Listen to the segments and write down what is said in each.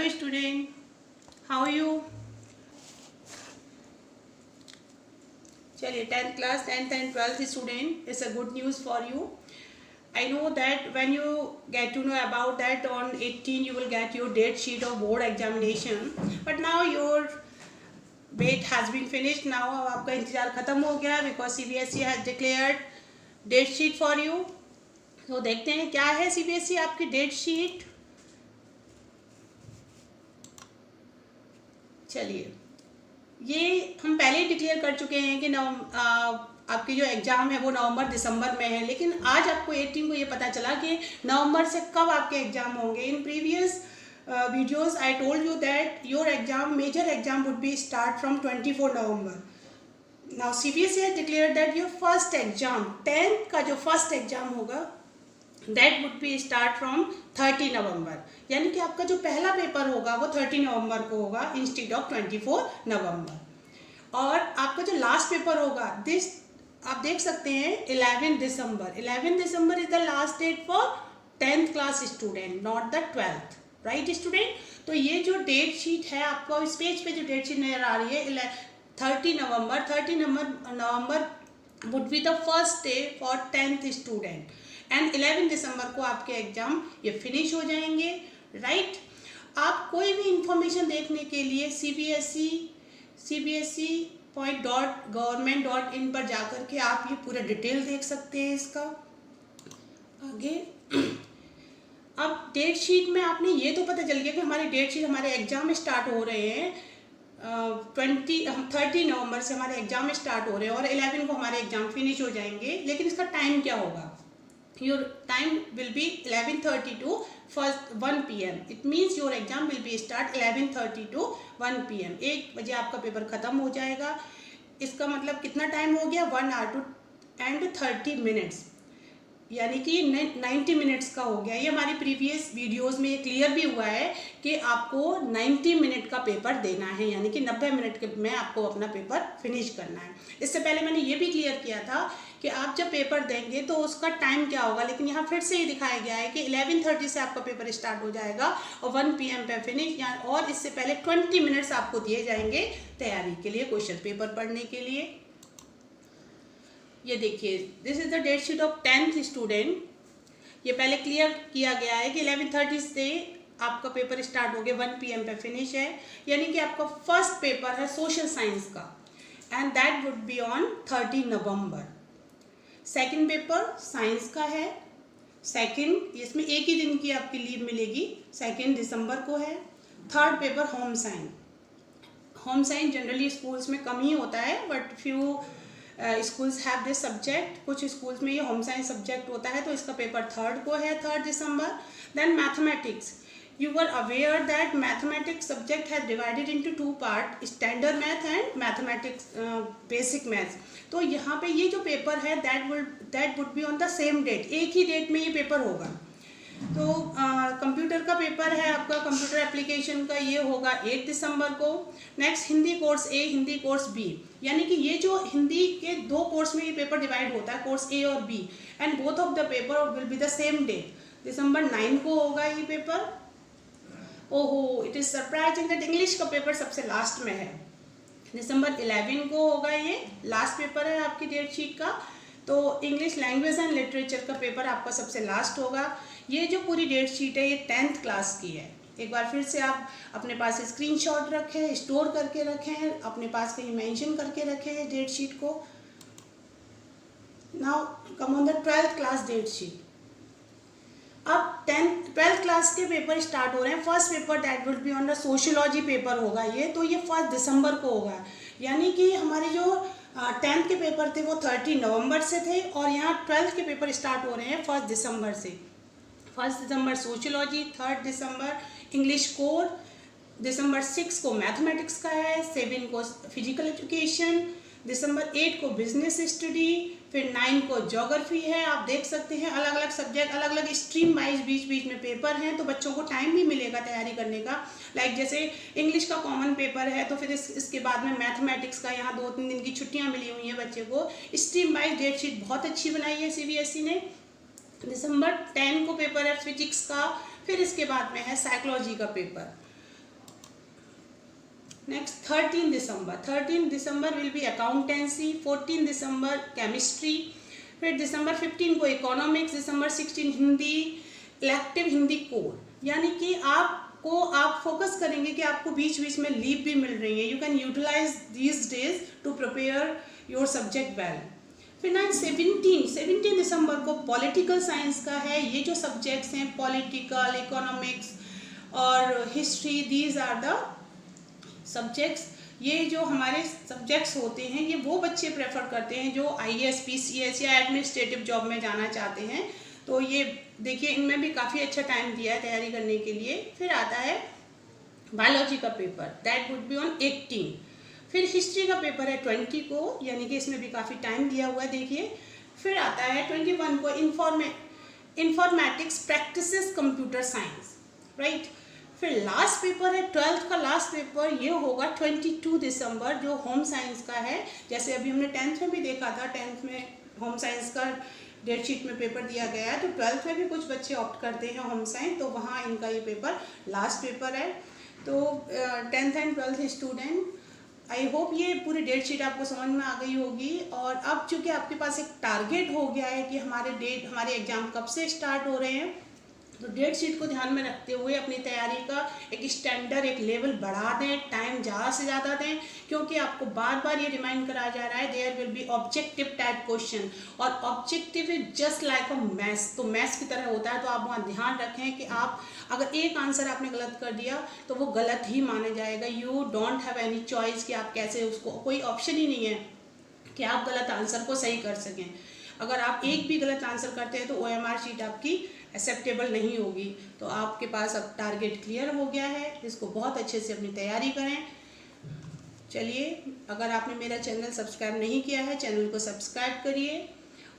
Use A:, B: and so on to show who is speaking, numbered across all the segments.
A: Hello student, how are you? चलिए 10th class 10th and 12th student, it's a good news for you. I know that when you get to know about that on 18 you will get your date sheet of board examination, but now your wait has been finished. now अब आपका इंतजार ख़त्म हो गया because CBSE has declared date sheet for you. तो देखते हैं क्या है CBSE आपकी डेट शीट. चलिए, ये हम पहले ही डिक्लेयर कर चुके हैं कि आपकी जो एग्ज़ाम है वो नवंबर दिसंबर में है, लेकिन आज आपको 18 को ये पता चला कि नवंबर से कब आपके एग्ज़ाम होंगे. In previous videos I told you that your exam major exam would be start from 24 November. Now CBSE has declared that your first exam 10th का जो फर्स्ट एग्ज़ाम होगा that would be start from 30 November. यानी कि आपका जो पहला paper होगा वो 30 नवंबर को होगा इंस्टेड ऑफ 24 नवंबर. और आपका जो लास्ट पेपर होगा दिस आप देख सकते हैं 11 दिसंबर. 11 December is the last date for 10th class student, not the 12th. Right student. तो ये जो डेट शीट है आपको इस पेज पे जो डेट शीट नजर आ रही है 30 November would be the first day for 10th student and 11 दिसंबर को आपके एग्ज़ाम ये फिनिश हो जाएंगे. राइट. आप कोई भी इंफॉर्मेशन देखने के लिए cbse.government.in पर जाकर के आप ये पूरा डिटेल देख सकते हैं इसका. आगे अब डेट शीट में आपने ये तो पता चल गया कि हमारी डेट शीट हमारे एग्ज़ाम स्टार्ट हो रहे हैं 30 नवंबर से हमारे एग्ज़ाम स्टार्ट हो रहे हैं और 11 को हमारे एग्ज़ाम फिनिश हो जाएंगे. लेकिन इसका टाइम क्या होगा? Your time will be 11:30 to 1 PM. It means your exam will be start 11:30 to 1 PM. 1 बजे आपका पेपर ख़त्म हो जाएगा. इसका मतलब कितना टाइम हो गया? 1 hour and 30 minutes, यानी कि 90 मिनट्स का हो गया. ये हमारी प्रीवियस वीडियोस में ये क्लियर भी हुआ है कि आपको 90 मिनट का पेपर देना है, यानी कि 90 मिनट में आपको अपना पेपर फिनिश करना है. इससे पहले मैंने ये भी क्लियर किया था कि आप जब पेपर देंगे तो उसका टाइम क्या होगा, लेकिन यहाँ फिर से ये दिखाया गया है कि 11:30 से आपका पेपर स्टार्ट हो जाएगा और 1 PM पे फिनिश. और इससे पहले 20 मिनट्स आपको दिए जाएंगे तैयारी के लिए, क्वेश्चन पेपर पढ़ने के लिए. ये देखिए, this is the date sheet of 10th student. ये पहले क्लियर किया गया है कि 11:30 से आपका पेपर स्टार्ट हो गया, 1 PM पे फिनिश है. यानी कि आपका फर्स्ट पेपर है सोशल साइंस का and that would be on 30 November. Second paper science का है. सेकंड इसमें एक ही दिन की आपकी लीव मिलेगी, 2 दिसंबर को है. Third paper home science. Home science generally schools में कम ही होता है, but few schools have this subject. कुछ स्कूल्स में ये होम साइंस सब्जेक्ट होता है, तो इसका पेपर 3rd को है, 3 दिसंबर. Then mathematics. You were aware that mathematics subject has divided into 2 parts, standard math and mathematics basic math. तो यहाँ पे ये जो पेपर है that would be on the same date. एक ही डेट में ये पेपर होगा. तो कंप्यूटर का पेपर है आपका, कंप्यूटर एप्लीकेशन का, ये होगा 1 दिसंबर को. Next Hindi course A, Hindi course B. यानी कि ये जो हिंदी के 2 कोर्स में ये पेपर डिवाइड होता है, कोर्स A और B, and both of the paper will be the same day. दिसंबर 9 को होगा ये पेपर. ओहो, it is surprising that English का पेपर सबसे लास्ट में है. दिसंबर 11 को होगा, ये लास्ट पेपर है आपकी डेट शीट का. तो इंग्लिश लैंग्वेज एंड लिटरेचर का पेपर आपका सबसे लास्ट होगा. ये जो पूरी डेट शीट है ये 10th क्लास की है. एक बार फिर से आप अपने पास स्क्रीनशॉट रखें, स्टोर करके रखें, अपने पास कहीं मेंशन करके रखें डेट शीट को. Now come on the 12th class date sheet. अब 12th क्लास के पेपर स्टार्ट हो रहे हैं. First paper that will be on the sociology paper होगा ये, तो ये 1 दिसंबर को होगा. यानी कि हमारे जो 10th के पेपर थे वो 30 नवंबर से थे और यहाँ 12th के पेपर स्टार्ट हो रहे हैं 1 दिसंबर से. 1 दिसंबर सोशियोलॉजी, 3rd दिसंबर इंग्लिश कोर, दिसंबर 6 को मैथमेटिक्स का है, 7 को फिजिकल एजुकेशन, दिसंबर 8 को बिजनेस स्टडी, फिर 9 को ज्योग्राफी है. आप देख सकते हैं अलग अलग सब्जेक्ट, अलग अलग स्ट्रीम वाइज बीच बीच में पेपर हैं, तो बच्चों को टाइम भी मिलेगा तैयारी करने का. लाइक जैसे इंग्लिश का कॉमन पेपर है, तो फिर इसके बाद में मैथमेटिक्स का यहाँ 2-3 दिन की छुट्टियाँ मिली हुई हैं बच्चे को. स्ट्रीम वाइज डेट शीट बहुत अच्छी बनाई है CBSE ने. दिसंबर 10 को पेपर है फिजिक्स का, फिर इसके बाद में है साइकोलॉजी का paper. Next 13 December will be accountancy, 14 December chemistry, फिर दिसंबर 15 को इकोनॉमिक्स, दिसंबर 16 हिंदी, इलेक्टिव हिंदी कोर। यानी कि आप फोकस करेंगे कि आपको बीच बीच में लीव भी मिल रही है। You can utilize these days to prepare your subject well. फिर 17 दिसंबर को पॉलिटिकल साइंस का है। ये जो सब्जेक्ट्स हैं पॉलिटिकल, इकोनॉमिक्स और history, these are the subjects. ये जो हमारे सब्जेक्ट्स होते हैं ये वो बच्चे प्रेफर करते हैं जो IAS, PCS या एडमिनिस्ट्रेटिव जॉब में जाना चाहते हैं। तो ये देखिए इनमें भी काफ़ी अच्छा टाइम दिया है तैयारी करने के लिए। फिर आता है बायोलॉजी का paper, that would be on 18। फिर हिस्ट्री का पेपर है 20 को, यानी कि इसमें भी काफ़ी टाइम दिया हुआ है देखिए। फिर आता है 21 को informatics practices computer science, right. फिर लास्ट पेपर है 12th का लास्ट पेपर, ये होगा 22 दिसंबर जो होम साइंस का है। जैसे अभी हमने 10th में भी देखा था, 10th में होम साइंस का डेट शीट में पेपर दिया गया है। तो 12th में भी कुछ बच्चे ऑप्ट करते हैं होम साइंस, तो वहाँ इनका ये पेपर लास्ट पेपर है। तो 10th and 12th student, I hope ये पूरी डेट शीट आपको समझ में आ गई होगी। और अब चूँकि आपके पास एक टारगेट हो गया है कि हमारे एग्ज़ाम कब से स्टार्ट हो रहे हैं, तो डेट शीट को ध्यान में रखते हुए अपनी तैयारी का एक स्टैंडर्ड, एक लेवल बढ़ा दें, टाइम ज़्यादा से ज़्यादा दें, क्योंकि आपको बार बार ये रिमाइंड कराया जा रहा है there will be objective type question, और objective is just like a maths, तो मैथ्स की तरह होता है। तो आप वहाँ ध्यान रखें कि आप अगर एक आंसर आपने गलत कर दिया तो वो गलत ही माना जाएगा। You don't have any choice कि आप कैसे उसको, कोई ऑप्शन ही नहीं है कि आप गलत आंसर को सही कर सकें। अगर आप एक भी गलत आंसर करते हैं तो OMR शीट आपकी एक्सेप्टेबल नहीं होगी। तो आपके पास अब टारगेट क्लियर हो गया है, इसको बहुत अच्छे से अपनी तैयारी करें। चलिए, अगर आपने मेरा चैनल सब्सक्राइब नहीं किया है, चैनल को सब्सक्राइब करिए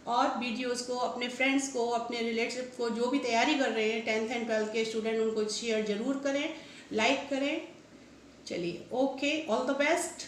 A: और वीडियोस को अपने फ्रेंड्स को, अपने रिलेटिव को, जो भी तैयारी कर रहे हैं 10th एंड 12th के स्टूडेंट, उनको शेयर ज़रूर करें, लाइक करें। चलिए, ओके, ऑल द बेस्ट।